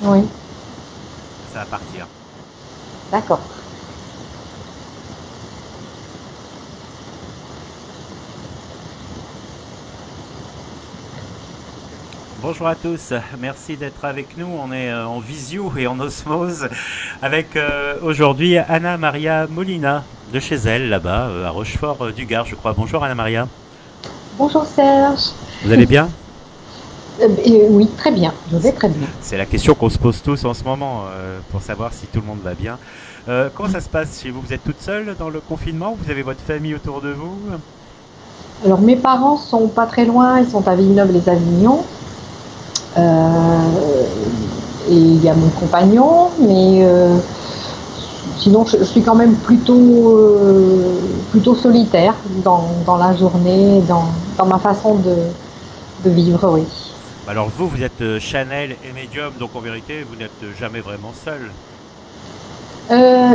Oui, Ça va partir. d'accord. Bonjour à tous, merci d'être avec nous. On est en visio et en osmose avec aujourd'hui Anna Maria Molina de chez elle, là-bas, à Rochefort-du-Gard, je crois. Bonjour Anna Maria. Bonjour Serge. Vous allez bien? Oui, très bien, je vais très bien. C'est la question qu'on se pose tous en ce moment pour savoir si tout le monde va bien. Comment ça se passe chez vous? Vous êtes toute seule dans le confinement? Vous avez votre famille autour de vous? Alors mes parents sont pas très loin, ils sont à Villeneuve-les-Avignon. Et il y a mon compagnon, mais sinon je suis quand même plutôt solitaire dans la journée, dans ma façon de vivre, oui. Alors vous, vous êtes Chanel et médium, donc en vérité, vous n'êtes jamais vraiment seul.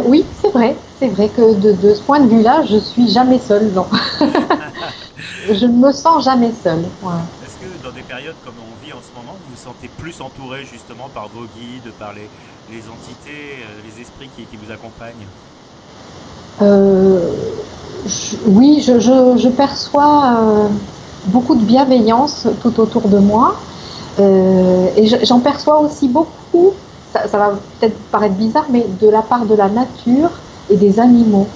Oui, c'est vrai que de ce point de vue-là, je suis jamais seule, non. Je ne me sens jamais seule. Voilà. Est-ce que dans des périodes comme on vit en ce moment, vous vous sentez plus entouré justement par vos guides, par les entités, les esprits qui vous accompagnent? Euh, oui, je perçois beaucoup de bienveillance tout autour de moi. Et j'en perçois aussi beaucoup, ça va peut-être paraître bizarre, mais de la part de la nature et des animaux.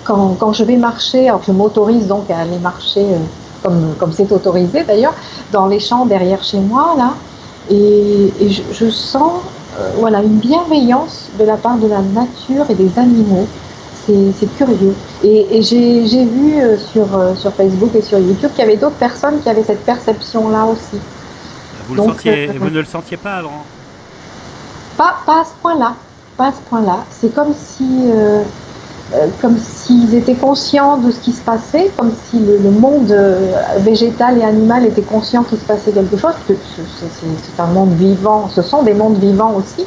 Quand je vais marcher, alors je m'autorise donc à aller marcher comme c'est autorisé d'ailleurs, dans les champs derrière chez moi, là, et je sens voilà, une bienveillance de la part de la nature et des animaux. C'est curieux. Et j'ai vu sur Facebook et sur YouTube qu'il y avait d'autres personnes qui avaient cette perception-là aussi. Vous le Donc, sentiez, vous ne le sentiez pas avant? pas à ce point-là. Pas à ce point-là. C'est comme s'ils étaient conscients de ce qui se passait, comme si le monde végétal et animal était conscient qu'il se passait quelque chose. C'est un monde vivant, ce sont des mondes vivants aussi,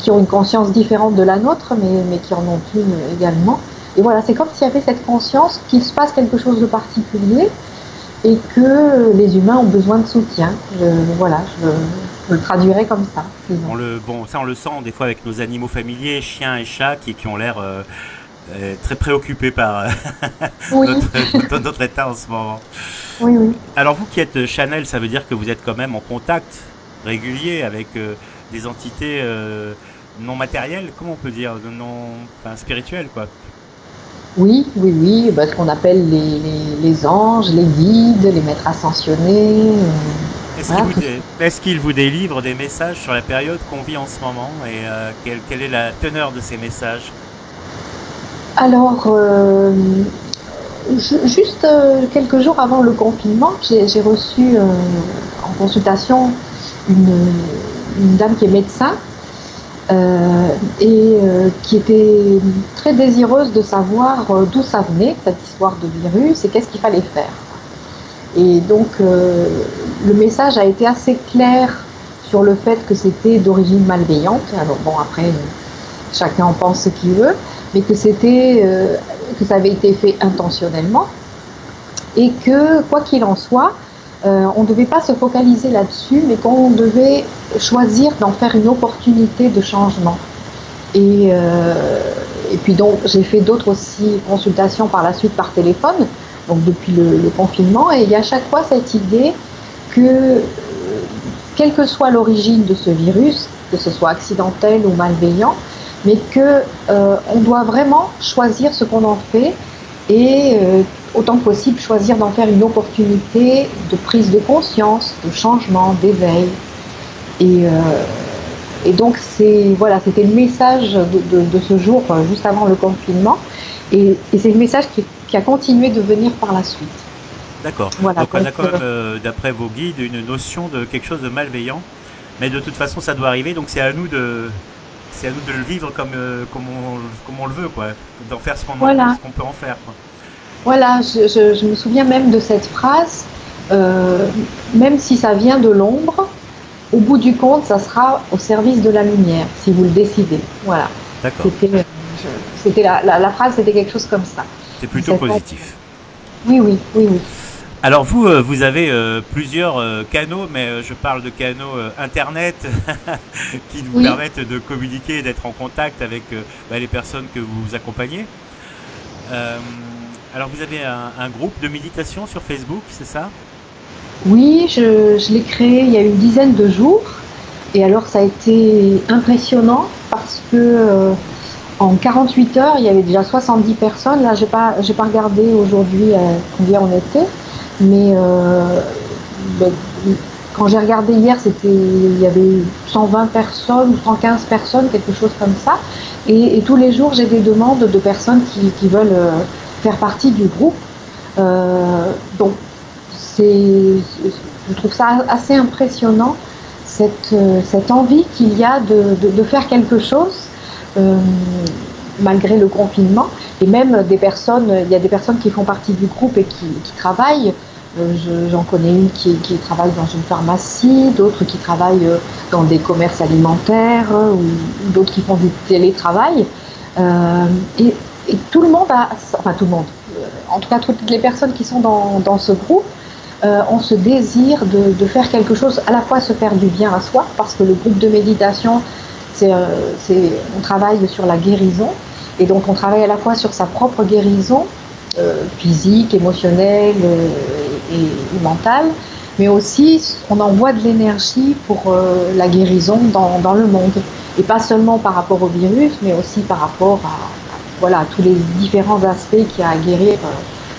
qui ont une conscience différente de la nôtre, mais qui en ont une également. Et voilà, c'est comme s'il y avait cette conscience qu'il se passe quelque chose de particulier et que les humains ont besoin de soutien. Voilà, je le traduirais comme ça, disons. Bon, ça on le sent des fois avec nos animaux familiers, chiens et chats, qui ont l'air très préoccupés par Oui, notre état en ce moment. oui, oui. Alors vous qui êtes Chanel, ça veut dire que vous êtes quand même en contact régulier avec des entités non matérielles, comment on peut dire, enfin, spirituelles quoi. Oui, oui, oui, bah, ce qu'on appelle les anges, les guides, les maîtres ascensionnés, voilà, tout ça. Est-ce qu'ils vous délivrent des messages sur la période qu'on vit en ce moment et quelle est la teneur de ces messages? Alors, juste quelques jours avant le confinement, j'ai reçu en consultation une, une dame qui est médecin et qui était très désireuse de savoir d'où ça venait, cette histoire de virus, et qu'est-ce qu'il fallait faire. Et donc, le message a été assez clair sur le fait que c'était d'origine malveillante. Alors bon, après, chacun en pense ce qu'il veut, mais que ça avait été fait intentionnellement et que, quoi qu'il en soit, on ne devait pas se focaliser là-dessus, mais qu'on devait choisir d'en faire une opportunité de changement. Et puis donc j'ai fait d'autres aussi consultations par la suite par téléphone, donc depuis le confinement, et il y a à chaque fois cette idée que quelle que soit l'origine de ce virus, que ce soit accidentel ou malveillant, mais que on doit vraiment choisir ce qu'on en fait et autant que possible choisir d'en faire une opportunité de prise de conscience, de changement, d'éveil. Et, euh, et donc voilà, c'était le message de ce jour, juste avant le confinement, et c'est le message qui a continué de venir par la suite. D'accord. Voilà, Donc on a quand même, d'après vos guides, une notion de quelque chose de malveillant, mais de toute façon ça doit arriver, donc c'est à nous de le vivre comme on le veut, quoi, d'en faire voilà, ce qu'on peut en faire, quoi. voilà, je me souviens même de cette phrase, euh, même si ça vient de l'ombre, au bout du compte, ça sera au service de la lumière, si vous le décidez. Voilà. D'accord. C'était, c'était la phrase, c'était quelque chose comme ça. C'est Et plutôt cette- positif. Oui, oui, oui, oui. Alors vous, vous avez plusieurs canaux, mais je parle de canaux Internet qui vous Oui, permettent de communiquer et d'être en contact avec les personnes que vous accompagnez. Euh, alors vous avez un groupe de méditation sur Facebook, c'est ça? oui, je l'ai créé il y a une dizaine de jours. Et alors, ça a été impressionnant parce que en 48 heures, il y avait déjà 70 personnes. Là, j'ai pas regardé aujourd'hui combien on était, mais ben, quand j'ai regardé hier, il y avait 120 personnes ou 115 personnes, quelque chose comme ça. Et tous les jours, j'ai des demandes de personnes qui veulent faire partie du groupe. Donc, c'est, je trouve ça assez impressionnant, cette envie qu'il y a de faire quelque chose euh, malgré le confinement. Et même des personnes, il y a des personnes qui font partie du groupe et qui travaillent. J'en connais une qui travaille dans une pharmacie, d'autres qui travaillent dans des commerces alimentaires, ou d'autres qui font du télétravail. Euh, et, et tout le monde enfin tout le monde, en tout cas toutes les personnes qui sont dans ce groupe, ont ce désir de faire quelque chose, à la fois se faire du bien à soi, parce que le groupe de méditation, on travaille sur la guérison, et donc on travaille à la fois sur sa propre guérison, physique, émotionnelle et mentale, mais aussi on envoie de l'énergie pour la guérison dans le monde, et pas seulement par rapport au virus, mais aussi par rapport à tous les différents aspects qu'il y a à guérir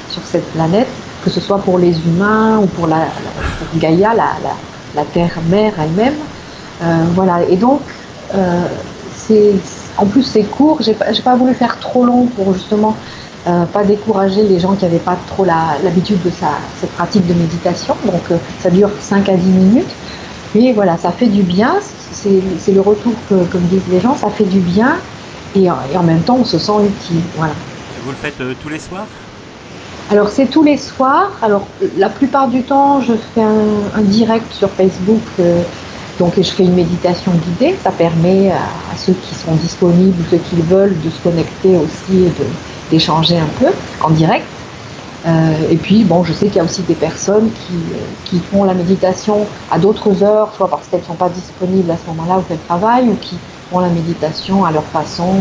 sur cette planète, que ce soit pour les humains ou pour pour Gaïa, la terre-mère elle-même. Voilà. Et donc, c'est, en plus c'est court, j'ai pas voulu faire trop long pour justement pas décourager les gens qui n'avaient pas trop l'habitude de cette pratique de méditation. Donc ça dure 5 à 10 minutes. Mais voilà, ça fait du bien, c'est le retour que me disent les gens, ça fait du bien et en même temps on se sent utile. Voilà. Vous le faites tous les soirs? Alors c'est tous les soirs. Alors la plupart du temps, je fais un direct sur Facebook, donc je fais une méditation guidée. Ça permet à ceux qui sont disponibles, ceux qui veulent, de se connecter aussi et d'échanger un peu en direct. Et puis bon, je sais qu'il y a aussi des personnes qui font la méditation à d'autres heures, soit parce qu'elles ne sont pas disponibles à ce moment-là ou qu'elles travaillent, ou qui font la méditation à leur façon,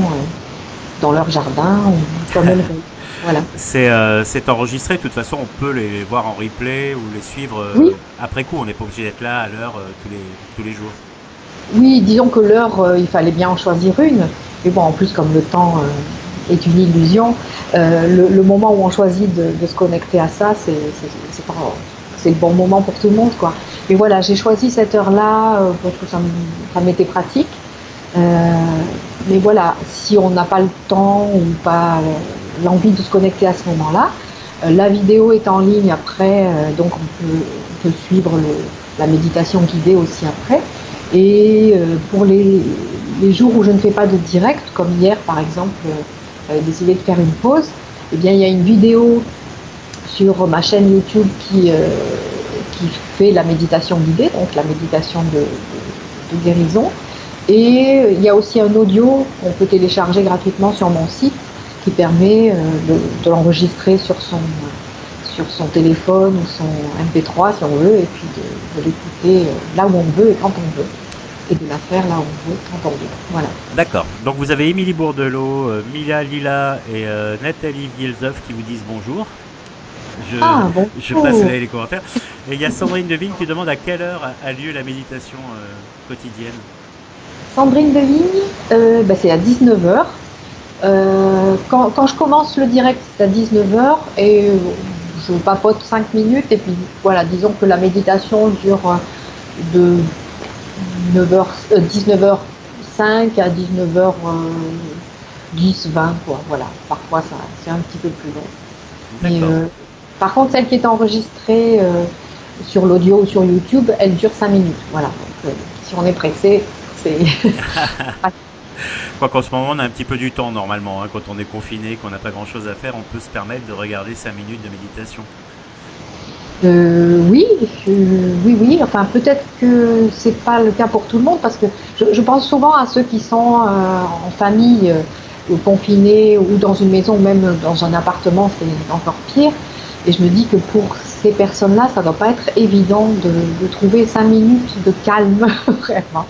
dans leur jardin ou comme elles veulent. Voilà. C'est enregistré, de toute façon on peut les voir en replay ou les suivre Oui, après coup, on n'est pas obligé d'être là à l'heure tous les jours. oui, disons que l'heure, il fallait bien en choisir une. Mais bon, en plus, comme le temps est une illusion, le moment où on choisit de se connecter à ça, c'est le bon moment pour tout le monde, quoi. Mais voilà, j'ai choisi cette heure-là parce que ça m'était pratique. Euh, mais voilà, si on n'a pas le temps ou pas l'envie de se connecter à ce moment-là, la vidéo est en ligne après, donc on peut suivre la méditation guidée aussi après. Et pour les jours où je ne fais pas de direct, comme hier par exemple, j'avais décidé de faire une pause, eh bien il y a une vidéo sur ma chaîne YouTube qui fait la méditation guidée, donc la méditation de guérison. Et il y a aussi un audio qu'on peut télécharger gratuitement sur mon site qui permet de l'enregistrer sur son téléphone ou son MP3 si on veut, et puis de l'écouter là où on veut et quand on veut, et de la faire là où on veut quand on veut. Voilà. D'accord, donc vous avez Émilie Bourdelot, Mila Lila et Nathalie Vielzeuf qui vous disent bonjour. Ah bon. Je passe les commentaires. Et il y a Sandrine Devigne qui demande à quelle heure a lieu la méditation quotidienne. Sandrine Devigne, c'est à 19h. Quand je commence le direct, c'est à 19h et je papote 5 minutes et puis voilà, disons que la méditation dure de 19h05 à 19h10, 20 quoi. Voilà, parfois c'est un petit peu plus long. Mais, par contre, celle qui est enregistrée sur l'audio ou sur YouTube, elle dure 5 minutes. Voilà, donc si on est pressé, c'est... Quoi qu'en ce moment, on a un petit peu du temps normalement. Hein, quand on est confiné, qu'on n'a pas grand-chose à faire, on peut se permettre de regarder 5 minutes de méditation. Oui, oui. Enfin, peut-être que c'est pas le cas pour tout le monde, parce que je pense souvent à ceux qui sont en famille, confinés, ou dans une maison, ou même dans un appartement, c'est encore pire. Et je me dis que pour ces personnes-là, ça ne doit pas être évident de trouver 5 minutes de calme, vraiment.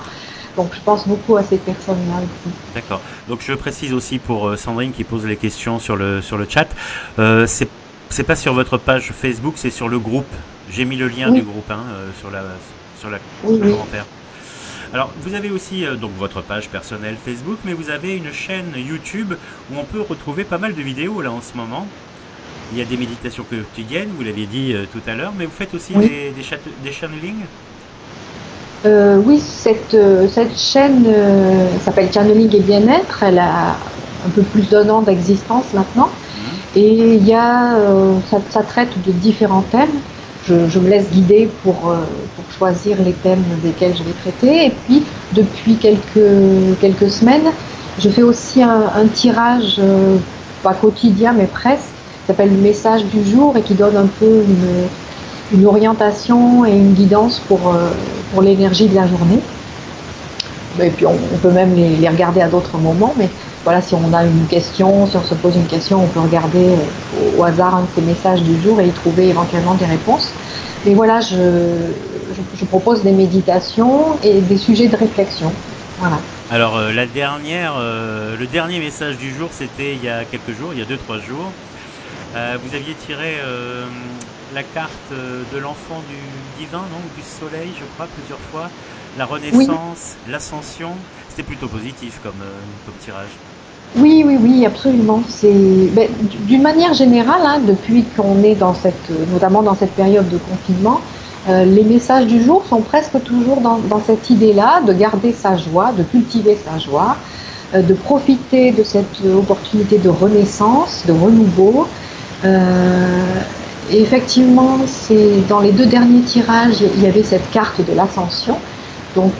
Donc je pense beaucoup à ces personnes-là aussi. D'accord. Donc je précise aussi pour Sandrine qui pose les questions sur le chat. C'est pas sur votre page Facebook, c'est sur le groupe. J'ai mis le lien du Oui, groupe sur oui, le oui. commentaire. Alors, vous avez aussi donc votre page personnelle Facebook, mais vous avez une chaîne YouTube où on peut retrouver pas mal de vidéos là en ce moment. Il y a des méditations quotidiennes, vous l'aviez dit tout à l'heure, mais vous faites aussi Oui. des channelings. Oui, cette chaîne s'appelle Channeling et Bien-être. Elle a un peu plus d'un an d'existence maintenant. Mhm. Et ça traite de différents thèmes. Je me laisse guider pour choisir les thèmes desquels je vais traiter. Et puis, depuis quelques semaines, je fais aussi un tirage, pas quotidien, mais presque, qui s'appelle le message du jour et qui donne un peu une orientation et une guidance pour l'énergie de la journée. Et puis on peut même les regarder à d'autres moments, mais voilà, si on a une question, si on se pose une question, on peut regarder au hasard un de ces messages du jour et y trouver éventuellement des réponses. Mais voilà, je propose des méditations et des sujets de réflexion. Voilà. Alors le dernier message du jour, c'était il y a quelques jours, il y a 2-3 jours. Vous aviez tiré la carte de l'enfant du divin, non, du soleil, je crois, plusieurs fois. La Oui, renaissance, l'ascension. C'était plutôt positif comme tirage. oui, oui, oui, absolument. D'une manière générale, hein, depuis qu'on est notamment dans cette période de confinement, les messages du jour sont presque toujours dans cette idée-là de garder sa joie, de cultiver sa joie, de profiter de cette opportunité de renaissance, de renouveau. Et effectivement, c'est dans les deux derniers tirages, il y avait cette carte de l'ascension, donc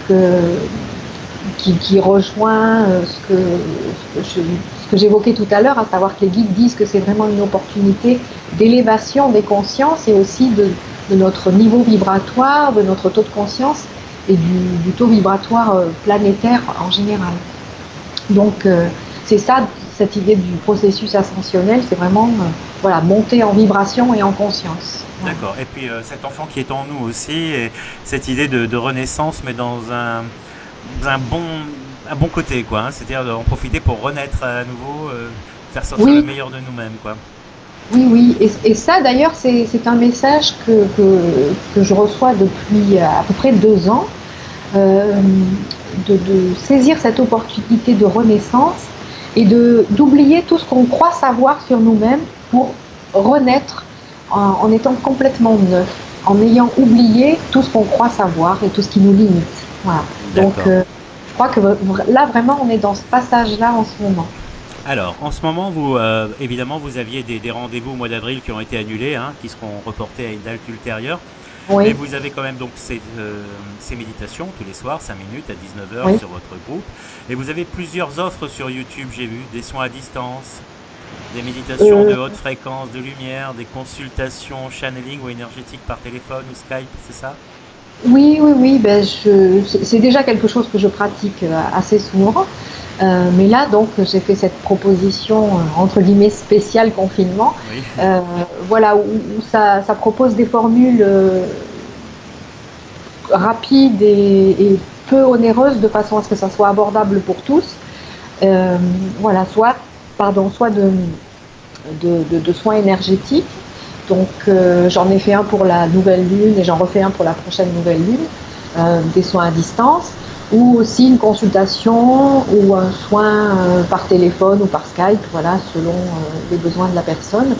qui rejoint ce que j'évoquais tout à l'heure, à savoir que les guides disent que c'est vraiment une opportunité d'élévation des consciences et aussi de notre niveau vibratoire, de notre taux de conscience et du taux vibratoire planétaire en général. Donc c'est ça, cette idée du processus ascensionnel, c'est vraiment voilà, monter en vibration et en conscience. Voilà. D'accord. Et puis cet enfant qui est en nous aussi, et cette idée de renaissance, mais dans un bon côté, quoi. Hein. C'est-à-dire d'en profiter pour renaître à nouveau, faire sortir le Oui, meilleur de nous-mêmes, quoi. oui, oui. Et ça d'ailleurs, c'est un message que je reçois depuis à peu près 2 ans, euh, de saisir cette opportunité de renaissance et d'oublier tout ce qu'on croit savoir sur nous-mêmes pour renaître en étant complètement neuf, en ayant oublié tout ce qu'on croit savoir et tout ce qui nous limite. Voilà. Donc, D'accord. je crois que là, vraiment, on est dans ce passage-là en ce moment. Alors, en ce moment, évidemment, vous aviez des rendez-vous au mois d'avril qui ont été annulés, hein, qui seront reportés à une date ultérieure. Mais Oui, vous avez quand même donc ces méditations tous les soirs, 5 minutes à 19 h oui. sur votre groupe. Et vous avez plusieurs offres sur YouTube, j'ai vu, des soins à distance, des méditations de Euh, haute fréquence, de lumière, des consultations channeling ou énergétiques par téléphone ou Skype, c'est ça? oui, oui, oui. C'est déjà quelque chose que je pratique assez souvent. Mais là, donc, j'ai fait cette proposition, entre guillemets, spéciale confinement. Oui. Euh, voilà, où ça propose des formules rapides et peu onéreuses de façon à ce que ça soit abordable pour tous. Euh, voilà, soit de soins énergétiques. Donc j'en ai fait un pour la nouvelle lune et j'en refais un pour la prochaine nouvelle lune, des soins à distance, ou aussi une consultation ou un soin par téléphone ou par Skype, voilà, selon les besoins de la personne.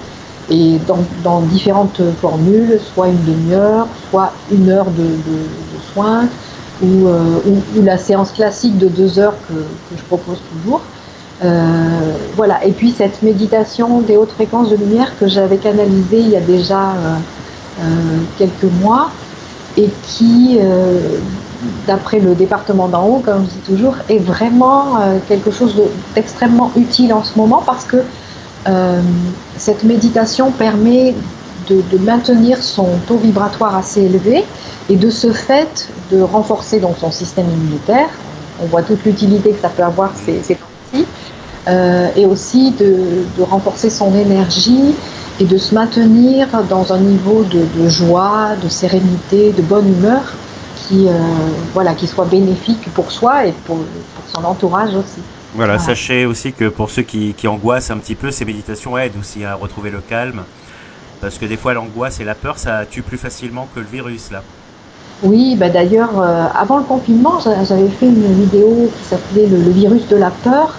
Et dans différentes formules, soit une demi-heure, soit 1 heure de soins, ou la séance classique de 2 heures que je propose toujours. Voilà. Et puis cette méditation des hautes fréquences de lumière que j'avais canalisée il y a déjà quelques mois et qui, d'après le département d'en haut, comme je dis toujours, est vraiment quelque chose d'extrêmement utile en ce moment parce que cette méditation permet de maintenir son taux vibratoire assez élevé et de ce fait de renforcer donc son système immunitaire. On voit toute l'utilité que ça peut avoir ces temps-ci. Et aussi de renforcer son énergie et de se maintenir dans un niveau de joie, de sérénité, de bonne humeur qui soit bénéfique pour soi et pour son entourage aussi. Voilà, sachez aussi que pour ceux qui angoissent un petit peu, ces méditations aident aussi à retrouver le calme. Parce que des fois, l'angoisse et la peur, ça tue plus facilement que le virus, là. Oui, d'ailleurs, avant le confinement, j'avais fait une vidéo qui s'appelait le virus de la peur.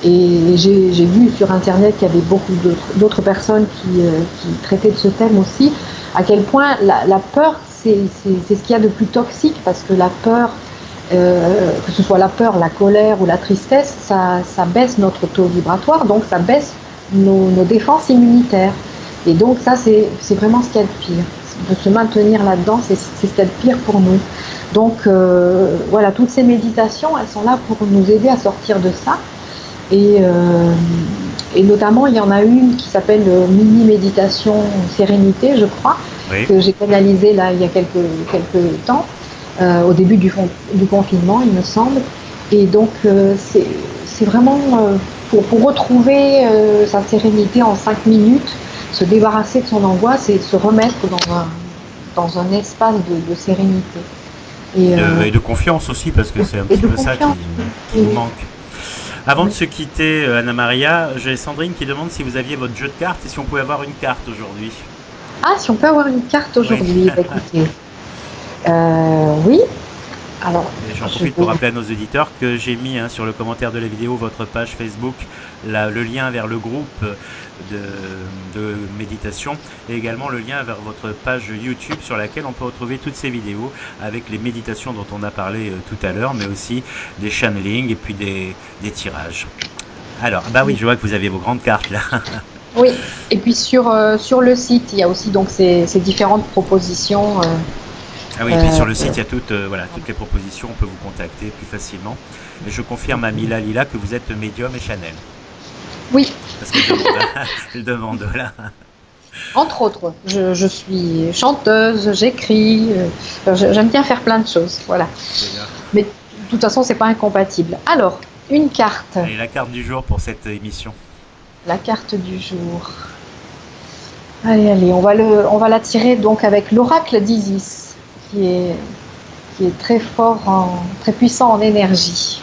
Et j'ai vu sur Internet qu'il y avait beaucoup d'autres personnes qui traitaient de ce thème aussi, à quel point la peur, c'est ce qu'il y a de plus toxique, parce que la peur, que ce soit la peur, la colère ou la tristesse, ça baisse notre taux vibratoire, donc ça baisse nos défenses immunitaires. Et donc ça, c'est vraiment ce qu'il y a de pire. De se maintenir là-dedans, c'est ce qu'il y a de pire pour nous. Donc voilà, toutes ces méditations, elles sont là pour nous aider à sortir de ça. Et notamment, il y en a une qui s'appelle Mini Méditation Sérénité, je crois, oui, que j'ai canalisée là il y a quelques temps, au début du confinement, il me semble. Et donc, c'est vraiment pour retrouver sa sérénité en 5 minutes, se débarrasser de son angoisse et se remettre dans un espace de sérénité. Et de confiance aussi, parce que c'est un petit peu ça qui nous manque. Avant de se quitter, Anna-Maria, j'ai Sandrine qui demande si vous aviez votre jeu de cartes et si on pouvait avoir une carte aujourd'hui. Ah, si on peut avoir une carte aujourd'hui, oui. Écoutez. Oui. Alors, j'en profite pour rappeler à nos auditeurs que j'ai mis sur le commentaire de la vidéo votre page Facebook, le lien vers le groupe de méditation et également le lien vers votre page YouTube sur laquelle on peut retrouver toutes ces vidéos avec les méditations dont on a parlé tout à l'heure, mais aussi des channelings et puis des tirages. Alors, oui, je vois que vous avez vos grandes cartes là. Oui, et puis sur le site, il y a aussi donc ces différentes propositions. Ah oui, et puis sur le site, il y a toutes les propositions, on peut vous contacter plus facilement. Et je confirme à Mila Lila que vous êtes médium et Chanel. Oui. Parce qu'elle demande, voilà. Entre autres, je suis chanteuse, j'écris, j'aime bien faire plein de choses, voilà. Mais de toute façon, c'est pas incompatible. Alors, une carte. Et la carte du jour pour cette émission. La carte du jour. Allez, on va la tirer donc avec l'oracle d'Isis. Qui est très fort, très puissant en énergie.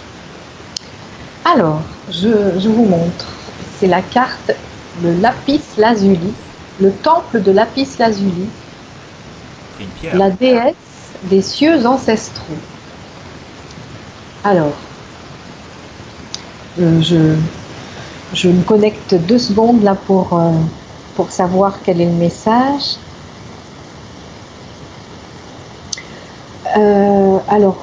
Alors, je vous montre. C'est la carte, le lapis lazuli, le temple de lapis lazuli, la déesse des cieux ancestraux. Alors, je me connecte 2 secondes là pour savoir quel est le message. Alors,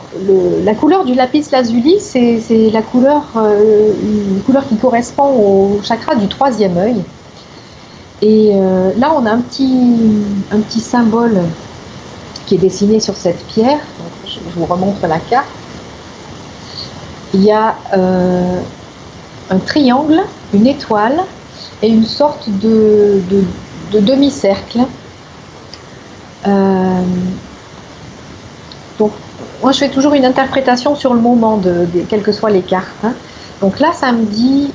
la couleur du lapis lazuli, c'est la couleur, une couleur qui correspond au chakra du 3e œil. Et là, on a un petit symbole qui est dessiné sur cette pierre. Donc, je vous remontre la carte. Il y a un triangle, une étoile et une sorte de demi-cercle. Donc, moi, je fais toujours une interprétation sur le moment quelles que soient les cartes. Donc là, ça me dit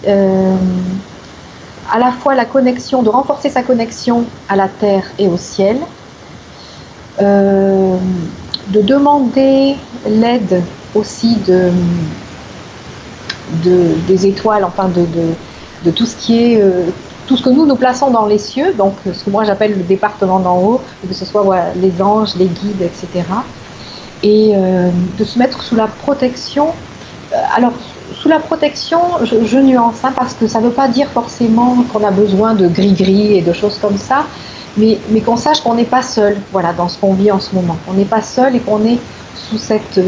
à la fois de renforcer sa connexion à la terre et au ciel, de demander l'aide aussi des étoiles, enfin de tout ce qui est tout ce que nous plaçons dans les cieux, donc ce que moi j'appelle le département d'en haut, que ce soit les anges, les guides, etc. Et de se mettre sous la protection. Alors, sous la protection, je nuance, parce que ça ne veut pas dire forcément qu'on a besoin de gris-gris et de choses comme ça, mais qu'on sache qu'on n'est pas seul, dans ce qu'on vit en ce moment. On n'est pas seul et qu'on est sous cette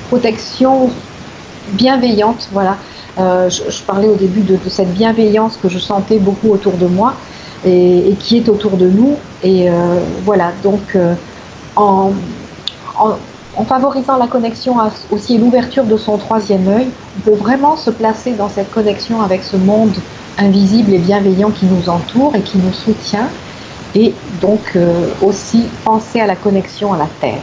protection bienveillante, je parlais au début de cette bienveillance que je sentais beaucoup autour de moi et qui est autour de nous. Et donc en favorisant la connexion aussi et l'ouverture de son 3e œil, on peut vraiment se placer dans cette connexion avec ce monde invisible et bienveillant qui nous entoure et qui nous soutient, et donc aussi penser à la connexion à la Terre.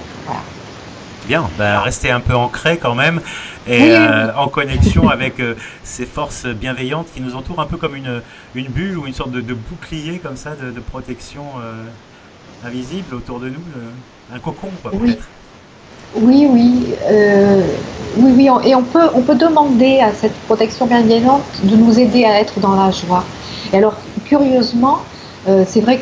bien. Bah, restez un peu ancré quand même et Oui, oui, en connexion avec ces forces bienveillantes qui nous entourent un peu comme une bulle ou une sorte de bouclier comme ça de protection invisible autour de nous, un cocon quoi oui, peut-être. oui, oui, oui, oui, et on peut demander à cette protection bienveillante de nous aider à être dans la joie. Et alors, curieusement, c'est vrai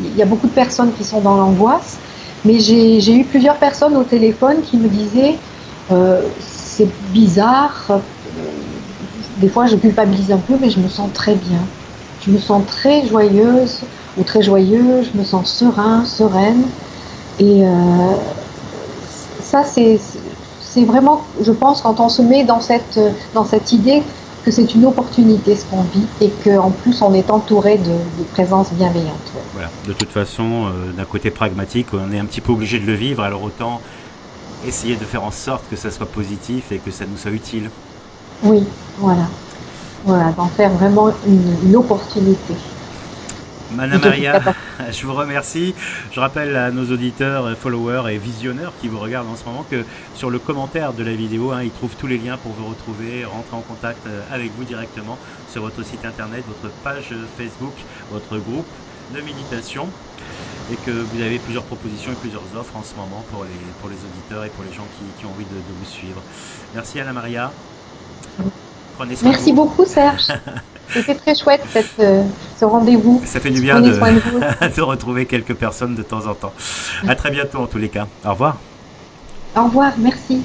il y a beaucoup de personnes qui sont dans l'angoisse, mais j'ai eu plusieurs personnes au téléphone qui me disaient, c'est bizarre, des fois je culpabilise un peu, mais je me sens très bien. Je me sens très joyeuse ou très joyeux, je me sens serein, sereine. Et ça, c'est vraiment, je pense, quand on se met dans cette idée que c'est une opportunité ce qu'on vit et qu'en plus on est entouré de présences bienveillantes. Ouais. Voilà. De toute façon, d'un côté pragmatique, on est un petit peu obligé de le vivre, alors autant essayer de faire en sorte que ça soit positif et que ça nous soit utile. Oui, voilà. Voilà, d'en faire vraiment une opportunité Madame plutôt qu'une Maria, catastrophe. je vous remercie. Je rappelle à nos auditeurs, followers et visionneurs qui vous regardent en ce moment que sur le commentaire de la vidéo, ils trouvent tous les liens pour vous retrouver, rentrer en contact avec vous directement sur votre site internet, votre page Facebook, votre groupe de méditation et que vous avez plusieurs propositions et plusieurs offres en ce moment pour les auditeurs et pour les gens qui ont envie de vous suivre. Merci Anna Maria. Prenez soin de Merci vous. beaucoup, Serge. C'était très chouette ce rendez-vous. Ça fait du bien Prenez soin de vous. de retrouver quelques personnes de temps en temps. À très bientôt en tous les cas. Au revoir. Au revoir, merci.